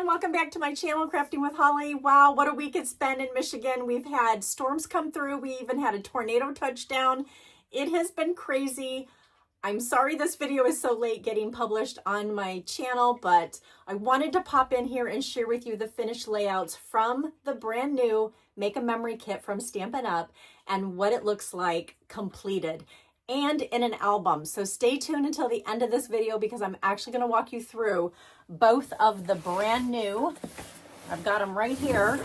everyone, welcome back to my channel, Crafting with Holly. Wow, what a week it's been in Michigan. We've had storms come through. We even had a tornado touchdown. It has been crazy. I'm sorry this video is so late getting published on my channel, but I wanted to pop in here and share with you the finished layouts from the brand new Make a Memory kit from Stampin' Up and what it looks like completed and in an album. So stay tuned until the end of this video because I'm actually going to walk you through both of the brand new, I've got them right here,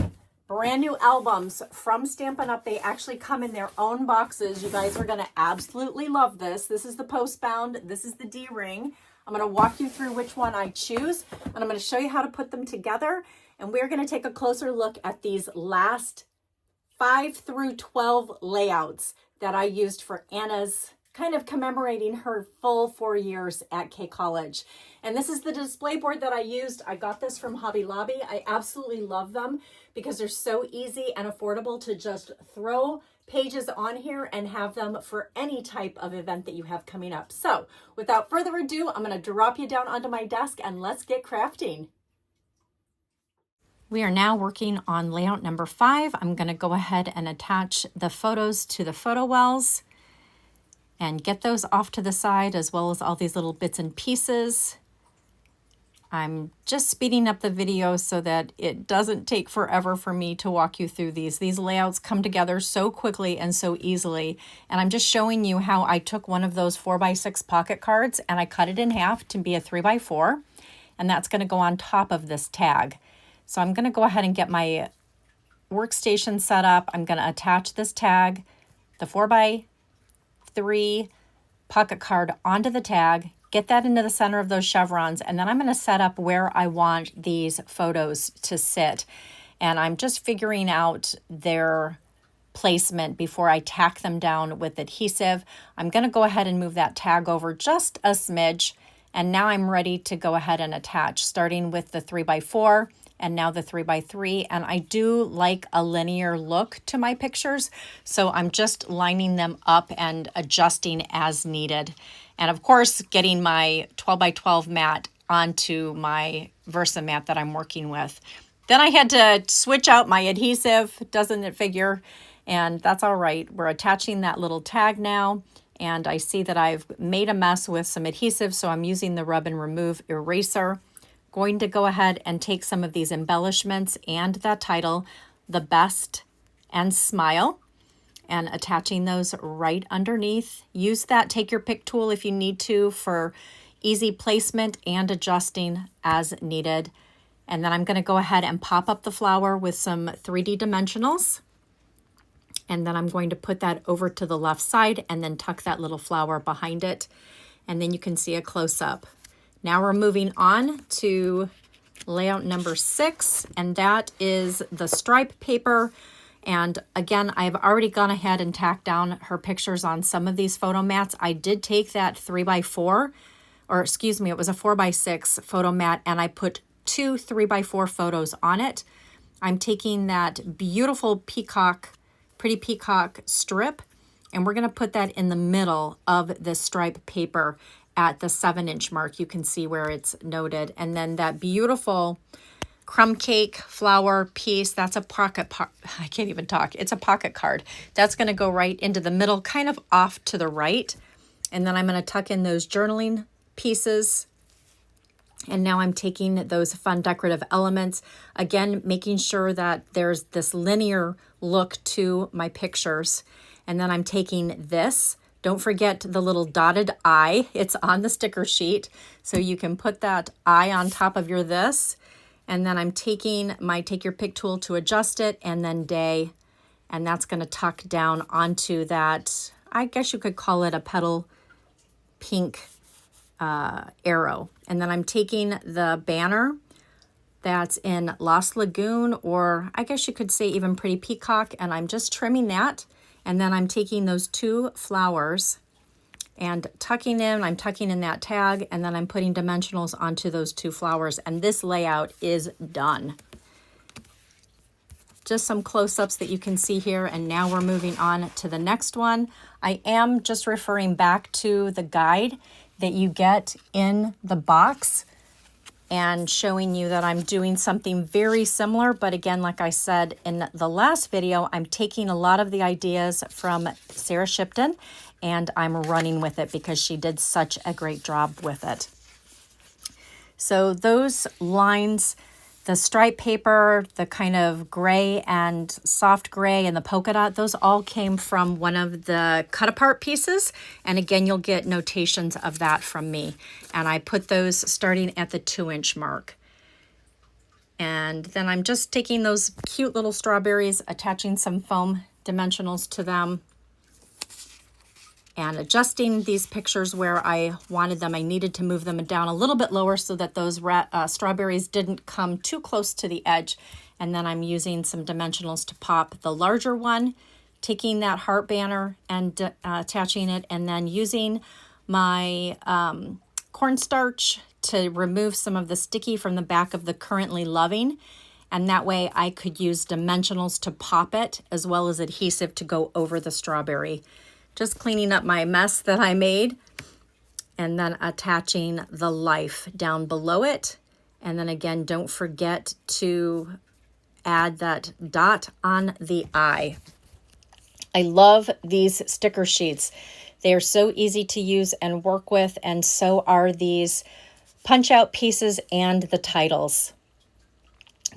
brand new albums from Stampin' Up. They actually come in their own boxes. You guys are going to absolutely love this. This is the post-bound. This is the D-ring. I'm going to walk you through which one I choose, and I'm going to show you how to put them together. And we're going to take a closer look at these last 5 through 12 layouts that I used for Anna's, kind of commemorating her full 4 years at K College. And this is the display board that I used. I got this from Hobby Lobby. I absolutely love them because they're so easy and affordable to just throw pages on here and have them for any type of event that you have coming up. So without further ado, I'm going to drop you down onto my desk and let's get crafting. We are now working on layout number 5. I'm going to go ahead and attach the photos to the photo wells and get those off to the side, as well as all these little bits and pieces. I'm just speeding up the video so that it doesn't take forever for me to walk you through these. These layouts come together so quickly and so easily. And I'm just showing you how I took one of those 4x6 pocket cards and I cut it in half to be a 3x4. And that's going to go on top of this tag. So I'm going to go ahead and get my workstation set up. I'm going to attach this tag, the 4x3 pocket card, onto the tag, get that into the center of those chevrons, and then I'm going to set up where I want these photos to sit. And I'm just figuring out their placement before I tack them down with adhesive. I'm going to go ahead and move that tag over just a smidge, and now I'm ready to go ahead and attach, starting with the 3x4 and now the 3x3. And I do like a linear look to my pictures, so I'm just lining them up and adjusting as needed. And of course, getting my 12x12 mat onto my Versa mat that I'm working with. Then I had to switch out my adhesive, doesn't it figure? And that's all right. We're attaching that little tag now. And I see that I've made a mess with some adhesive, so I'm using the Rub and Remove eraser. Going to go ahead and take some of these embellishments and that title, The Best and Smile, and attaching those right underneath. Use that Take Your Pick tool if you need to for easy placement and adjusting as needed. And then I'm going to go ahead and pop up the flower with some 3D dimensionals. And then I'm going to put that over to the left side and then tuck that little flower behind it. And then you can see a close-up. Now we're moving on to layout number 6, and that is the stripe paper. And again, I've already gone ahead and tacked down her pictures on some of these photo mats. I did take that 3x4, or excuse me, it was a 4x6 photo mat, and I put 2 3x4 photos on it. I'm taking that beautiful peacock, pretty peacock strip, and we're going to put that in the middle of the stripe paper at the 7-inch mark. You can see where it's noted. And then that beautiful crumb cake flower piece, that's a pocket, I can't even talk. It's a pocket card. That's going to go right into the middle, kind of off to the right. And then I'm going to tuck in those journaling pieces. And now I'm taking those fun decorative elements, again, making sure that there's this linear look to my pictures. And then I'm taking this. Don't forget the little dotted I. It's on the sticker sheet, so you can put that I on top of your this. And then I'm taking my Take Your Pick tool to adjust it, and then day. And that's going to tuck down onto that, I guess you could call it a petal pink arrow. And then I'm taking the banner that's in Lost Lagoon, or I guess you could say even Pretty Peacock, and I'm just trimming that. And then I'm taking those 2 flowers and tucking in, I'm tucking in that tag, and then I'm putting dimensionals onto those 2 flowers, and this layout is done. Just some close-ups that you can see here, and now we're moving on to the next one. I am just referring back to the guide that you get in the box and showing you that I'm doing something very similar. But again, like I said in the last video, I'm taking a lot of the ideas from Sarah Shipton and I'm running with it because she did such a great job with it. So those lines, the stripe paper, the kind of gray and soft gray and the polka dot, those all came from one of the cut apart pieces. And again, you'll get notations of that from me. And I put those starting at the 2-inch mark. And then I'm just taking those cute little strawberries, attaching some foam dimensionals to them, and adjusting these pictures where I wanted them. I needed to move them down a little bit lower so that those strawberries didn't come too close to the edge. And then I'm using some dimensionals to pop the larger one, taking that heart banner and attaching it, and then using my cornstarch to remove some of the sticky from the back of the Currently Loving. And that way I could use dimensionals to pop it as well as adhesive to go over the strawberry. Just cleaning up my mess that I made and then attaching the life down below it. And then again, don't forget to add that dot on the eye. I love these sticker sheets. They are so easy to use and work with, and so are these punch out pieces and the titles.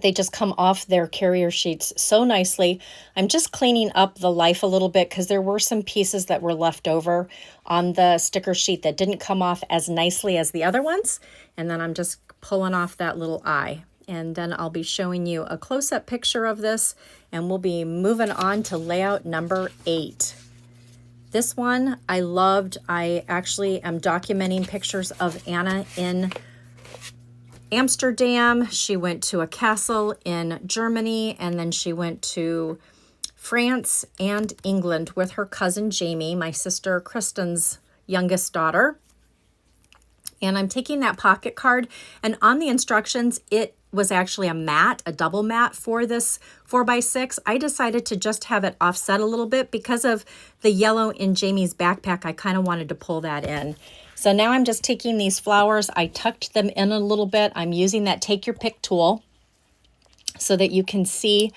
They just come off their carrier sheets so nicely. I'm just cleaning up the life a little bit because there were some pieces that were left over on the sticker sheet that didn't come off as nicely as the other ones. And then I'm just pulling off that little eye. And then I'll be showing you a close-up picture of this, and we'll be moving on to layout number 8. This one I loved. I actually am documenting pictures of Anna in Amsterdam. She went to a castle in Germany, and then she went to France and England with her cousin Jamie, my sister Kristen's youngest daughter. And I'm taking that pocket card, and on the instructions, it was actually a mat, a double mat for this 4x6. I decided to just have it offset a little bit because of the yellow in Jamie's backpack. I kind of wanted to pull that in. So now I'm just taking these flowers. I tucked them in a little bit. I'm using that take your pick tool so that you can see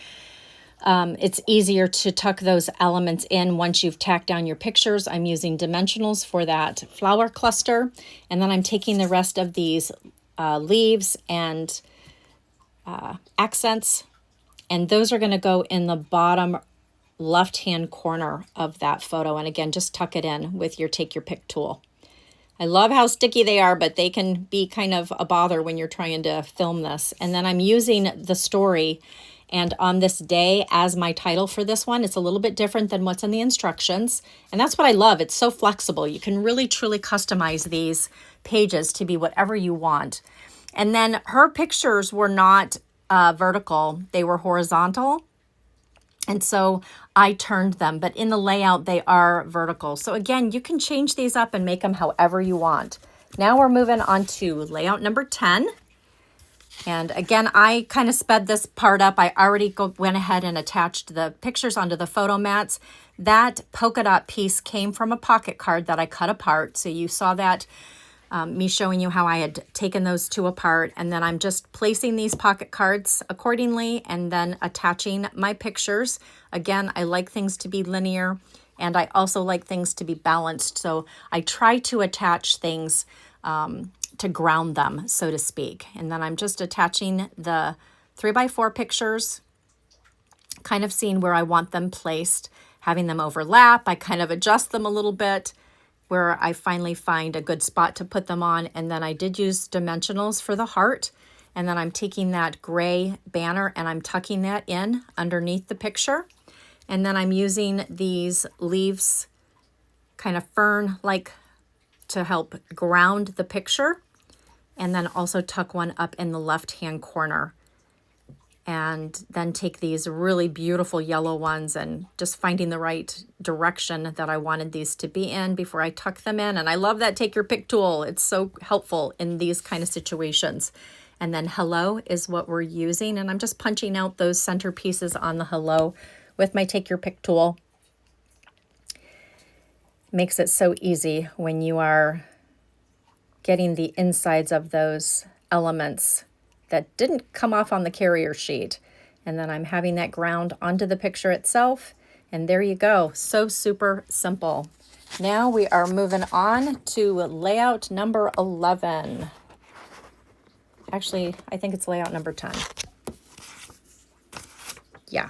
it's easier to tuck those elements in once you've tacked down your pictures. I'm using dimensionals for that flower cluster. And then I'm taking the rest of these leaves and accents, and those are going to go in the bottom left-hand corner of that photo. And again, just tuck it in with your take your pick tool. I love how sticky they are, but they can be kind of a bother when you're trying to film this. And then I'm using the story and on this day as my title for this one. It's a little bit different than what's in the instructions. And that's what I love. It's so flexible. You can really, truly customize these pages to be whatever you want. And then her pictures were not vertical. They were horizontal. And so I turned them, but in the layout, they are vertical. So again, you can change these up and make them however you want. Now we're moving on to layout number 10. And again, I kind of sped this part up. I already went ahead and attached the pictures onto the photo mats. That polka dot piece came from a pocket card that I cut apart. So you saw that, me showing you how I had taken those two apart. And then I'm just placing these pocket cards accordingly and then attaching my pictures. Again, I like things to be linear, and I also like things to be balanced. So I try to attach things to ground them, so to speak. And then I'm just attaching the 3x4 pictures, kind of seeing where I want them placed, having them overlap. I kind of adjust them a little bit where I finally find a good spot to put them on. And then I did use dimensionals for the heart. And then I'm taking that gray banner and I'm tucking that in underneath the picture. And then I'm using these leaves, kind of fern-like, to help ground the picture. And then also tuck one up in the left-hand corner. And then take these really beautiful yellow ones and just finding the right direction that I wanted these to be in before I tuck them in. And I love that take your pick tool. It's so helpful in these kind of situations. And then hello is what we're using. And I'm just punching out those center pieces on the hello with my take your pick tool. Makes it so easy when you are getting the insides of those elements that didn't come off on the carrier sheet. And then I'm having that ground onto the picture itself. And there you go. So super simple. Now we are moving on to layout number 11. Actually, I think it's layout number 10. Yeah,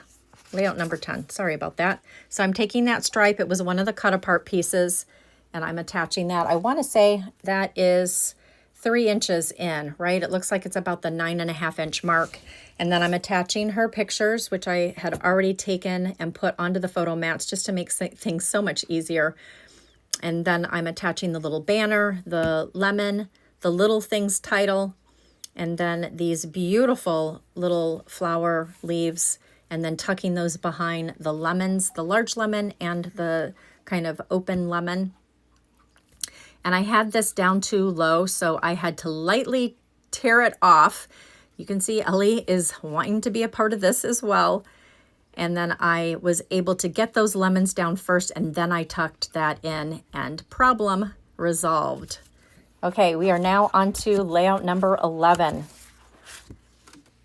layout number 10. Sorry about that. So I'm taking that stripe. It was one of the cut apart pieces, and I'm attaching that. I want to say that is 3 inches in, right? It looks like it's about the 9.5 inch mark. And then I'm attaching her pictures, which I had already taken and put onto the photo mats just to make things so much easier. And then I'm attaching the little banner, the lemon, the little things title, and then these beautiful little flower leaves, and then tucking those behind the lemons, the large lemon and the kind of open lemon. And I had this down too low, so I had to lightly tear it off. You can see Ellie is wanting to be a part of this as well. And then I was able to get those lemons down first, and then I tucked that in, and problem resolved. Okay, we are now on to layout number 11.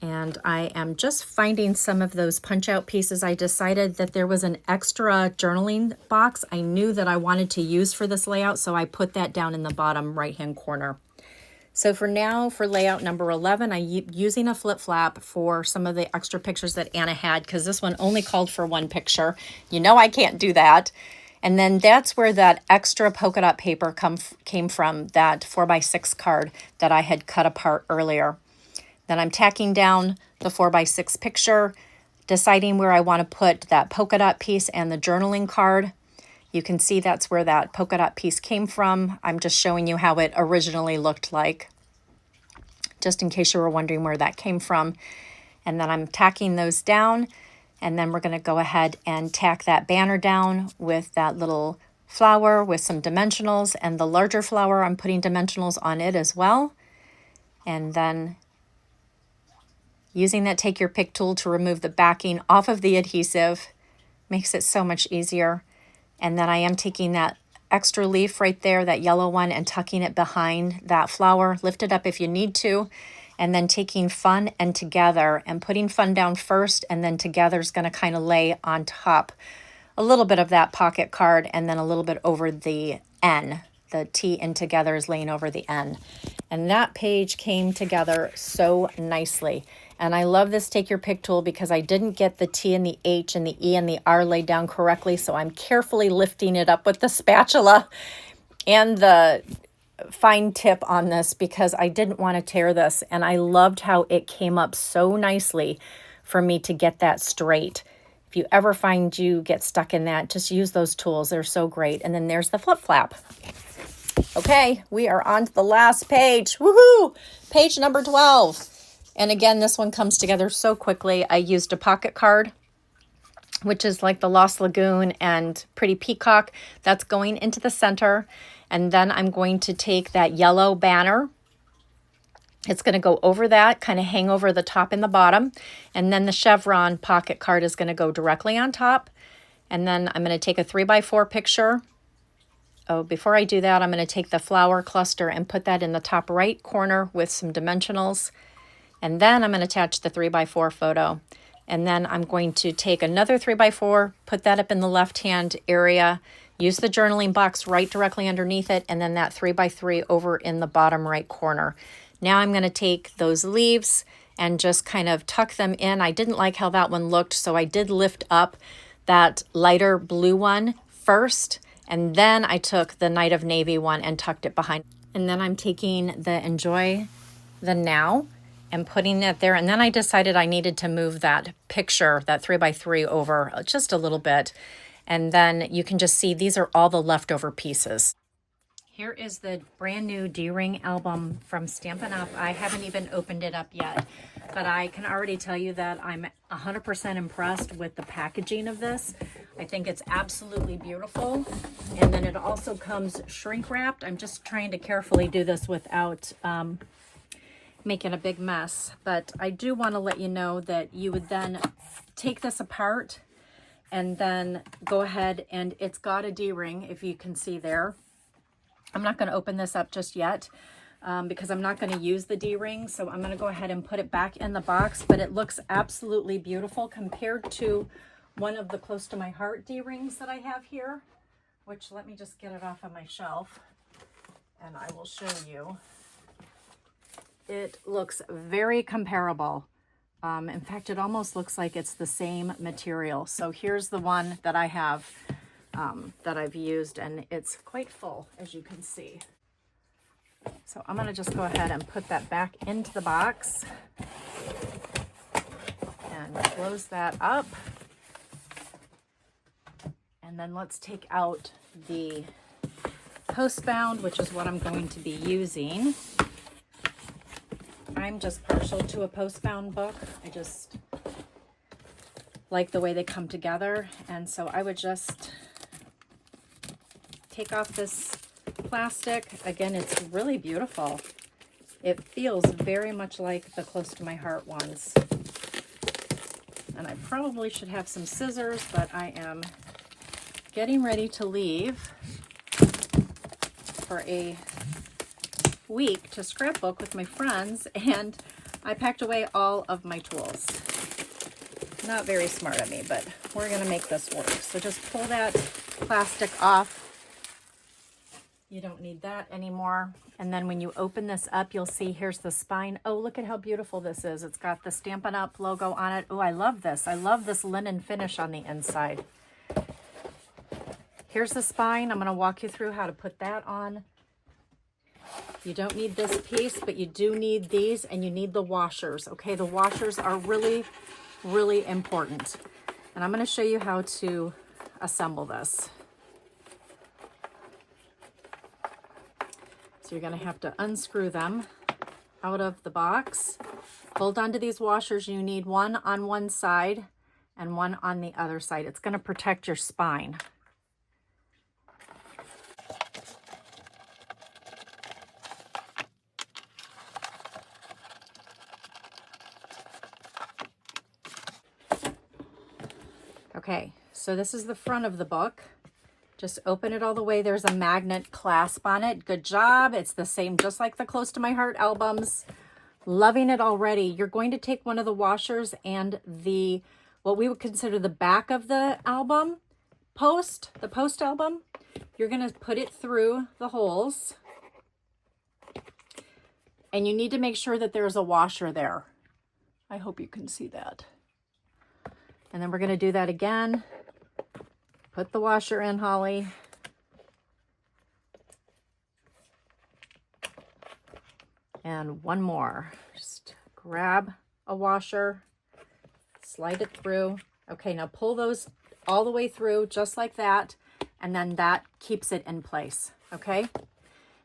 And I am just finding some of those punch out pieces. I decided that there was an extra journaling box I knew that I wanted to use for this layout, so I put that down in the bottom right hand corner. So for now, for layout number 11, I'm using a flip flap for some of the extra pictures that Anna had, because this one only called for 1 picture. You know I can't do that. And then that's where that extra polka dot paper came from, that 4x6 card that I had cut apart earlier. Then I'm tacking down the 4x6 picture, deciding where I want to put that polka dot piece and the journaling card. You can see that's where that polka dot piece came from. I'm just showing you how it originally looked like, just in case you were wondering where that came from. And then I'm tacking those down. And then we're going to go ahead and tack that banner down with that little flower with some dimensionals, and the larger flower, I'm putting dimensionals on it as well. And then using that take your pick tool to remove the backing off of the adhesive makes it so much easier. And then I am taking that extra leaf right there, that yellow one, and tucking it behind that flower. Lift it up if you need to. And then taking fun and together and putting fun down first, and then together is going to kind of lay on top a little bit of that pocket card, and then a little bit over the N. The T in together is laying over the N. And that page came together so nicely. And I love this take your pick tool because I didn't get the T and the H and the E and the R laid down correctly. So I'm carefully lifting it up with the spatula and the fine tip on this because I didn't want to tear this. And I loved how it came up so nicely for me to get that straight. If you ever find you get stuck in that, just use those tools. They're so great. And then there's the flip flap. Okay, we are on to the last page. Woohoo! Page number 12. And again, this one comes together so quickly. I used a pocket card, which is like the Lost Lagoon and Pretty Peacock. That's going into the center. And then I'm going to take that yellow banner. It's going to go over that, kind of hang over the top and the bottom. And then the chevron pocket card is going to go directly on top. And then I'm going to take a 3x4 picture. Oh, before I do that, I'm going to take the flower cluster and put that in the top right corner with some dimensionals. And then I'm going to attach the 3x4 photo. And then I'm going to take another 3x4, put that up in the left-hand area, use the journaling box right directly underneath it, and then that 3x3 over in the bottom right corner. Now I'm going to take those leaves and just kind of tuck them in. I didn't like how that one looked, so I did lift up that lighter blue one first, and then I took the Night of Navy one and tucked it behind. And then I'm taking the Enjoy the Now and putting that there. And then I decided I needed to move that picture, that 3x3 over just a little bit. And then you can just see these are all the leftover pieces. Here is the brand new D-Ring album from Stampin' Up. I haven't even opened it up yet, but I can already tell you that I'm 100% impressed with the packaging of this. I think it's absolutely beautiful. And then it also comes shrink wrapped. I'm just trying to carefully do this without making a big mess. But I do want to let you know that you would then take this apart and then go ahead, and it's got a D-ring, if you can see there. I'm not going to open this up just yet, because I'm not going to use the D-ring. So I'm going to go ahead and put it back in the box, but it looks absolutely beautiful compared to one of the Close to My Heart D-rings that I have here, which let me just get it off of my shelf and I will show you. It looks very comparable. In fact, it almost looks like it's the same material. So here's the one that I have that I've used, and it's quite full, as you can see. So I'm going to just go ahead and put that back into the box and close that up. And then let's take out the postbound, which is what I'm going to be using. I'm just partial to a postbound book. I just like the way they come together. And so I would just take off this plastic. Again, it's really beautiful. It feels very much like the Close to My Heart ones. And I probably should have some scissors, but I am getting ready to leave for a week to scrapbook with my friends, and I packed away all of my tools. Not very smart of me, but we're gonna make this work. So just pull that plastic off. You don't need that anymore. And then when you open this up, you'll see here's the spine. Oh, look at how beautiful this is. It's got the Stampin' Up logo on it. Oh, I love this. I love this linen finish on the inside. Here's the spine. I'm going to walk you through how to put that on. You don't need this piece, but you do need these, and you need the washers. Okay, the washers are really, really important. And I'm going to show you how to assemble this. So you're going to have to unscrew them out of the box. Hold on to these washers. You need one on one side and one on the other side. It's going to protect your spine. Okay, so this is the front of the book. Just open it all the way. There's a magnet clasp on it. Good job. It's the same, just like the Close to My Heart albums. Loving it already. You're going to take one of the washers and the, what we would consider the back of the album, the post album. You're going to put it through the holes. And you need to make sure that there's a washer there. I hope you can see that. And then we're going to do that again. Put the washer in, Holly. And one more. Just grab a washer, slide it through. Okay, now pull those all the way through just like that, and then that keeps it in place, okay?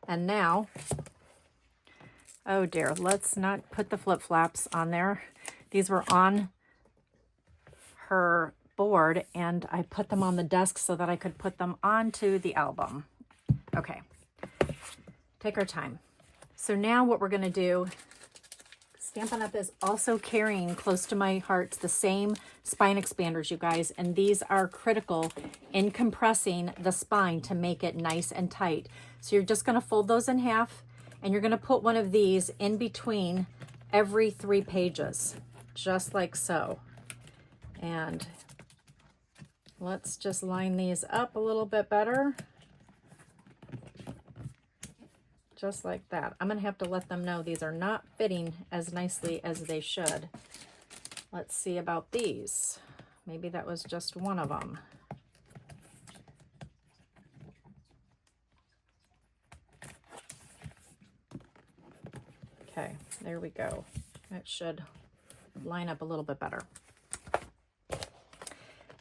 And now, oh dear, let's not put the flip-flops on there. These were on her board, and I put them on the desk so that I could put them onto the album. Okay, take our time. So now what we're going to do, Stampin' Up is also carrying Close to My Heart the same spine expanders, you guys, and these are critical in compressing the spine to make it nice and tight. So you're just going to fold those in half, and you're going to put one of these in between every 3 pages, just like so. And let's just line these up a little bit better. Just like that. I'm going to have to let them know these are not fitting as nicely as they should. Let's see about these. Maybe that was just one of them. Okay, there we go. That should line up a little bit better.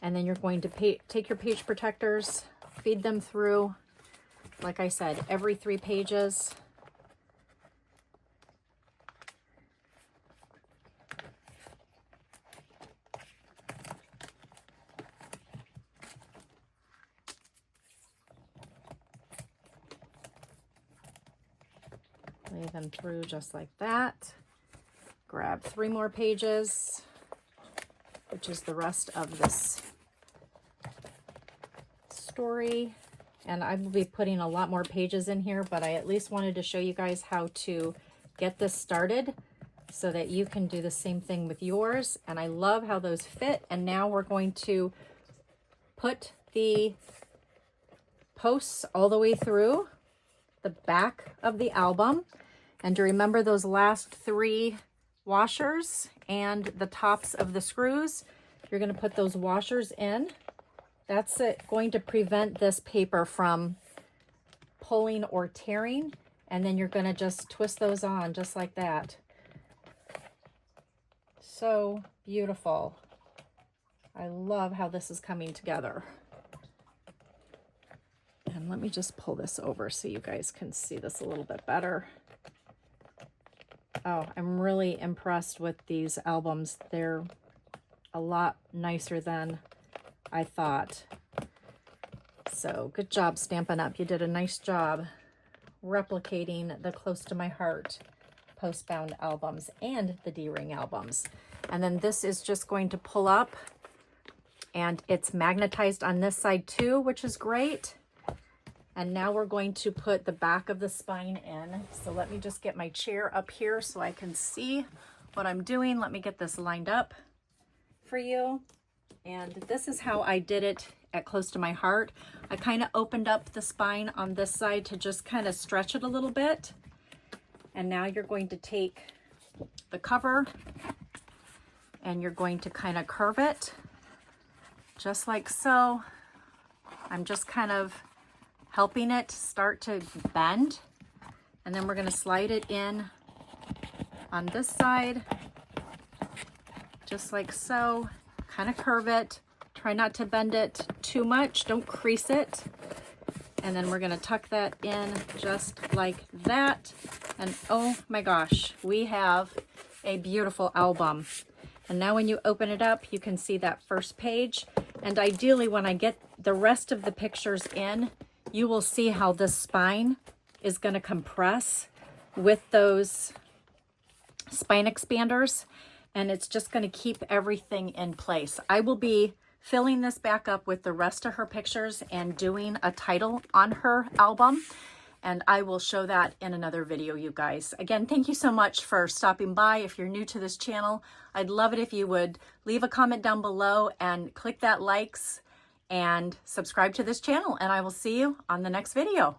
And then you're going to take your page protectors, feed them through, like I said, every 3 pages. Lay them through just like that. Grab 3 more pages, which is the rest of this story. And I will be putting a lot more pages in here, but I at least wanted to show you guys how to get this started so that you can do the same thing with yours. And I love how those fit. And now we're going to put the posts all the way through the back of the album. And to remember those last 3 washers and the tops of the screws, you're going to put those washers in. That's going to prevent this paper from pulling or tearing. And then you're going to just twist those on just like that. So beautiful. I love how this is coming together. And let me just pull this over so you guys can see this a little bit better. Oh, I'm really impressed with these albums. They're a lot nicer than I thought. So good job, Stampin' Up. You did a nice job replicating the Close to My Heart postbound albums and the D-ring albums. And then this is just going to pull up, and it's magnetized on this side too, which is great. And now we're going to put the back of the spine in. So let me just get my chair up here so I can see what I'm doing. Let me get this lined up for you. And this is how I did it at Close to My Heart. I kind of opened up the spine on this side to just kind of stretch it a little bit. And now you're going to take the cover and you're going to kind of curve it just like so. I'm just kind of helping it start to bend. And then we're going to slide it in on this side, just like so. Kind of curve it. Try not to bend it too much. Don't crease it. And then we're going to tuck that in just like that. And oh my gosh, we have a beautiful album. And now when you open it up, you can see that first page. And ideally, when I get the rest of the pictures in, you will see how this spine is going to compress with those spine expanders. And it's just going to keep everything in place. I will be filling this back up with the rest of her pictures and doing a title on her album. And I will show that in another video, you guys. Again, thank you so much for stopping by. If you're new to this channel, I'd love it if you would leave a comment down below and click that likes and subscribe to this channel. And I will see you on the next video.